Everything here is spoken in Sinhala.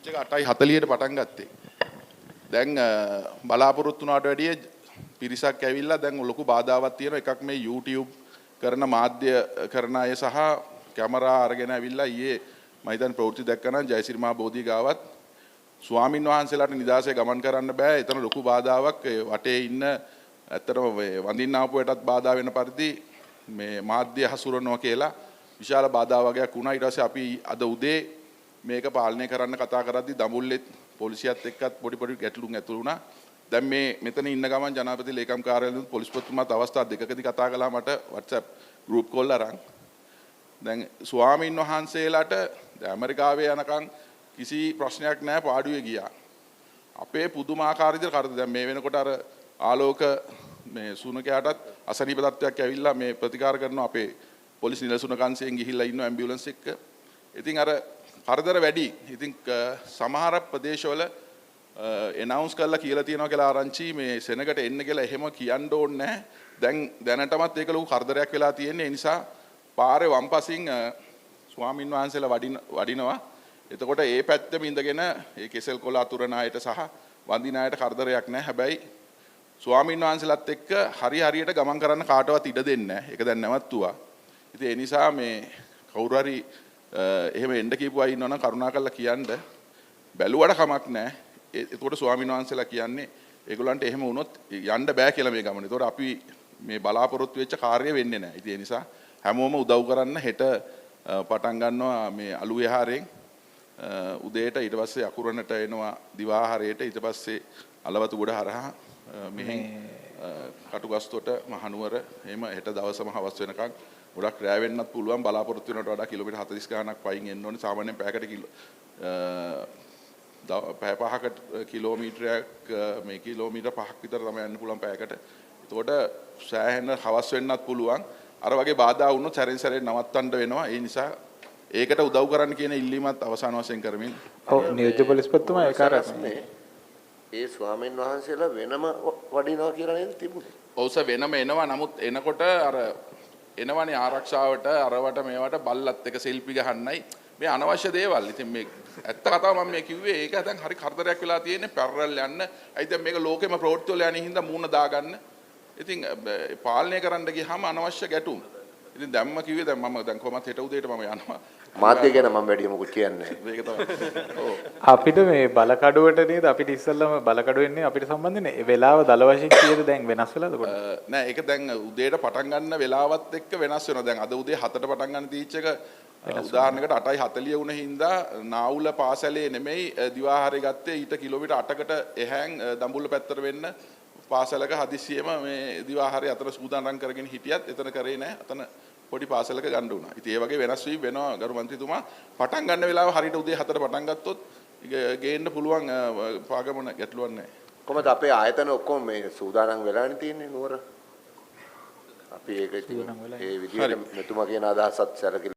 ස්පීච් එක 8:40ට පටන් ගත්තේ. දැන් බලාපොරොත්තු වුණාට වැඩිය පිරිසක් ඇවිල්ලා දැන් ලොකු බාධාවක් තියෙනවා. එකක් මේ YouTube කරන මාධ්‍ය කරන අය සහ කැමරා අරගෙන ඇවිල්ලා ඊයේ මම හිතන්නේ ප්‍රවෘත්ති දැක්කනම් ජයසිරි මහ බෝධි ගාවත් ස්වාමින් වහන්සේලාට නිදාසේ ගමන් කරන්න බෑ. එතන ලොකු බාධාවක් වටේ ඉන්න ඇත්තටම වඳින්න ආපුවටත් බාධා වෙන පරිදි මේ මාධ්‍ය හසුරනවා කියලා විශාල බාධා වගේක් වුණා. ඊට පස්සේ අපි අද උදේ මේක පාලනය කරන්න කතා කරද්දි දඹුල්ලෙත් පොලිසියත් එක්කත් පොඩි ගැටලුම් ඇතුළු වුණා. දැන් මේ මෙතන ඉන්න ගමන් ජනාධිපති ලේකම් කාර්යාලයෙන් පොලිස්පතිතුමාත් අවස්ථා දෙකකදී කතා කළා මට WhatsApp group call අරන්. දැන් ස්වාමීන් වහන්සේලාට ඇමරිකාවේ යනකම් කිසි ප්‍රශ්නයක් නැහැ පාඩුවේ ගියා. අපේ පුදුමාකාර විදිහට කරද දැන් මේ වෙනකොට අර ආලෝක මේ සුනකයාටත් අසනීප තත්ත්වයක් ඇවිල්ලා මේ ප්‍රතිකාර කරනවා අපේ පොලිස් නිලසුන කංශයෙන් ගිහිල්ලා ඉන්න ඇම්බියුලන්ස් එක්ක. ඉතින් අර කරදර වැඩි. ඉතින් සමහර ප්‍රදේශවල එනවුන්ස් කරලා කියලා තියෙනවා කියලා ආරංචි මේ සෙනගට එන්න කියලා එහෙම කියන්න ඕනේ නැහැ. දැන් දැනටමත් ඒක ලොකු කරදරයක් වෙලා තියෙන්නේ. ඒ නිසා පාරේ වම්පසින් ස්වාමින් වහන්සේලා වඩිනවා. එතකොට ඒ පැත්තෙම ඉඳගෙන ඒ කෙසෙල් කොළ අතුරන අයට සහ වඳින අයට කරදරයක් නැහැ. හැබැයි ස්වාමින් වහන්සේලාත් එක්ක හරියට ගමන් කරන්න කාටවත් ඉඩ දෙන්නේ නැහැ. ඒක දැන් නැවතුවා. ඉතින් ඒ නිසා මේ කවුරු හරි එහෙම එන්න කියපු අය ඉන්නවනම් කරුණාකරලා කියන්න. බැලුවට කමක් නැහැ. එතකොට ස්වාමින් වහන්සේලා කියන්නේ ඒගොල්ලන්ට එහෙම වුණොත් යන්න බෑ කියලා මේ ගමන. ඒතකොට අපි මේ බලාපොරොත්තු වෙච්ච කාර්ය වෙන්නේ නැහැ. ඉතින් ඒ නිසා හැමෝම උදව් කරන්න හෙට පටන් ගන්නවා මේ අලු විහාරයෙන් උදේට ඊට පස්සේ අකුරණට එනවා දිවාහාරයට ඊට පස්සේ අලවතු ගොඩ හරහා මෙහෙන් කටුගස්තොට මහනුවර එහෙම හෙට දවසම හවස් වෙනකන් ගොඩක් රැ වෙන්නත් පුළුවන් බලාපොරොත්තු වෙනවට වඩා කිලෝමීටර් 40 ගාණක් පයින් එන්න ඕනේ සාමාන්‍යයෙන් පැයකට පැය 5කට කිලෝමීටරයක් මේ කිලෝමීටර් 5ක් විතර තමයි යන්න පුළුවන් පැයකට. එතකොට සෑහෙන හවස් වෙන්නත් පුළුවන්. අර වගේ බාධා වුණොත් සැරෙන් සැරේ නවත්තන්න වෙනවා. ඒ නිසා ඒකට උදව් කරන්න කියන ඉල්ලීමත් අවසාන වශයෙන් කරමින් ඔව් නියෝජ්‍ය පොලිස්පතිතුමා ඒක ආරම්භනේ. ඒ ස්වාමීන් වහන්සේලා වෙනම වඩිනවා කියලා නේද තිබුණේ? ඔව් සර් වෙනම එනවා. නමුත් එනකොට අර එනවනේ ආරක්ෂාවට අරවට මේවට බල්ලත් එක සෙල්ෆි ගහන්නයි මේ අනවශ්‍ය දේවල්. ඉතින් මේ ඇත්ත කතාව මම මේ කිව්වේ ඒක දැන් හරි කරදරයක් වෙලා තියෙන්නේ පැරරල් යන්න. අයි දැන් මේක ලෝකෙම ප්‍රවෘත්ති වල යන්නේ හින්දා මූණ දාගන්න. ඉතින් පාලනය කරන්න ගියාම අනවශ්‍ය ගැටුම්. ඉතින් දැම්ම කිව්වේ දැන් මම දැන් කොහොමත් හෙට උදේට මම යනවා. මාධ්‍ය ගැන මම වැඩි මොකුත් කියන්නේ නැහැ. මේක තමයි. ඔව්. අපිට මේ බලකඩුවට නේද අපිට ඉස්සල්ලාම බලකඩුව එන්නේ අපිට සම්බන්ධනේ වෙලාව දල වශයෙන් කීයද දැන් වෙනස් වෙලාද කොට? නෑ ඒක දැන් උදේට පටන් ගන්න වෙලාවත් එක්ක වෙනස් වෙනවා. දැන් අද උදේ 7ට පටන් ගන්න තීච් එක උදාහරණයකට 8:40 වුණ හින්දා නාවුල පාසලේ නෙමෙයි දිවාහාරේ ගත්තේ ඊට කිලෝමීටර් 8කට එහාන් දඹුල්ල පැත්තට වෙන්න පාසලක හදිස්සියෙම මේ දිවාහාරේ අතර සූදානම් කරගෙන හිටියත් එතන කරේ නෑ. අතන පොඩි පාසලක ගන්න උනා. ඉතින් ඒ වගේ වෙනස් වී වෙනවා ගරු මන්ත්‍රීතුමා. පටන් ගන්න වෙලාව හරියට උදේ 4ට පටන් ගත්තොත් ගේන්න පුළුවන් පාගමන ගැටලුවක් නැහැ. කොහමද අපේ ආයතන ඔක්කොම මේ සූදානම් වෙලානේ තියෙන්නේ නුවර. අපි ඒක ඉතින් ඒ විදිහට මෙතුමා කියන අදහසත් සැලකිලි